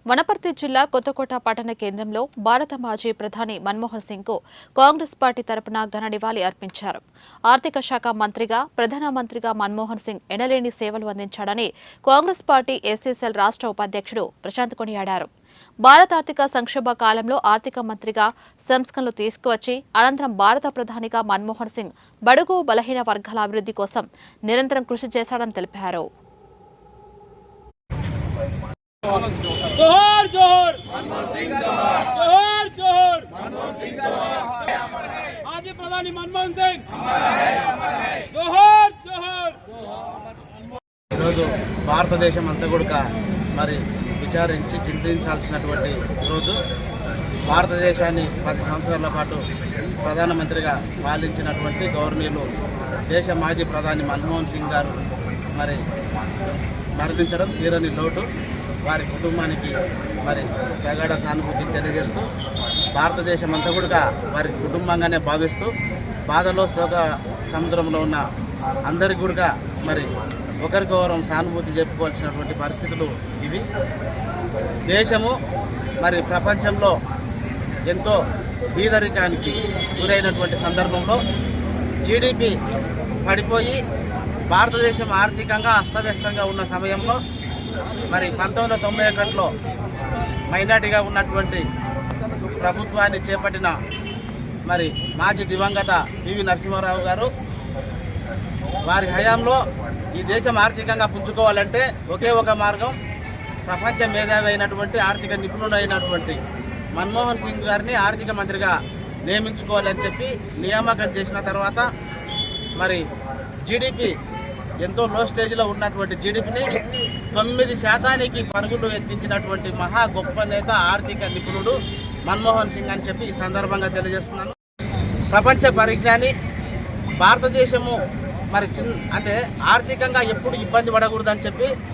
వనపర్తి జిల్లా కొత్తకోట పట్టణ కేంద్రంలో భారత మాజీ ప్రధాని మన్మోహన్ సింగ్కు కాంగ్రెస్ పార్టీ తరపున ఘన నివాళి అర్పించారు. ఆర్థిక శాఖ మంత్రిగా, ప్రధానమంత్రిగా మన్మోహన్ సింగ్ ఎనలేని సేవలు అందించాడని కాంగ్రెస్ పార్టీ ఎస్ఎస్ఎల్ రాష్ట్ర ఉపాధ్యక్షుడు ప్రశాంత్ కొనియాడారు. భారత ఆర్థిక సంక్షోభ కాలంలో ఆర్థిక మంత్రిగా సంస్కరణలు తీసుకువచ్చి అనంతరం భారత ప్రధానిగా మన్మోహన్ సింగ్ బడుగు బలహీన వర్గాల అభివృద్ధి కోసం నిరంతరం కృషి చేశాడని తెలిపారు. जोहर जोहर मनमोहन सिंह जोहर जोहर मनमोहन सिंह माजी प्रधानी मनमोहन सिंग जोहर जोहर ఈరోజు భారతదేశం అంతా కూడా మరి విచారించి చింతించాల్సినటువంటి రోజు. భారతదేశాన్ని 10 సంవత్సరాల పాటు ప్రధానమంత్రిగా పాలించినటువంటి గవర్నీయులు దేశ మాజీ ప్రధాని మన్మోహన్ సింగ్ గారు మరి మరణించడం తీరని లోటు. వారి కుటుంబానికి మరి ప్రగాఢ సానుభూతి తెలియజేస్తూ భారతదేశం అంతా కూడా వారి కుటుంబంగానే భావిస్తూ బాధలో శోక సముద్రంలో ఉన్న అందరికీ కూడా మరి ఒకరికొకరం సానుభూతి చెప్పుకోవాల్సినటువంటి పరిస్థితులు ఇవి. దేశము మరి ప్రపంచంలో ఎంతో బీదరికానికి గురైనటువంటి సందర్భంలో జీడిపి పడిపోయి భారతదేశం ఆర్థికంగా అస్తవ్యస్తంగా ఉన్న సమయంలో మరి 1991లో మైనార్టీగా ఉన్నటువంటి ప్రభుత్వాన్ని చేపట్టిన మరి మాజీ దివంగత పివి నరసింహారావు గారు వారి హయాంలో ఈ దేశం ఆర్థికంగా పుంజుకోవాలంటే ఒకే ఒక మార్గం ప్రపంచ మేధావి అయినటువంటి ఆర్థిక నిపుణుడైనటువంటి మన్మోహన్ సింగ్ గారిని ఆర్థిక మంత్రిగా నియమించుకోవాలని చెప్పి నియామకం చేసిన తర్వాత మరి జీడిపి ఎంతో లో స్టేజ్లో ఉన్నటువంటి జీడిపిని 9% పరుగులు ఎత్తించినటువంటి మహా గొప్ప నేత, ఆర్థిక నిపుణుడు మన్మోహన్ సింగ్ అని చెప్పి ఈ సందర్భంగా తెలియజేస్తున్నాను. ప్రపంచ పరిజ్ఞాని. భారతదేశము మరి అంటే ఆర్థికంగా ఎప్పుడు ఇబ్బంది పడకూడదని చెప్పి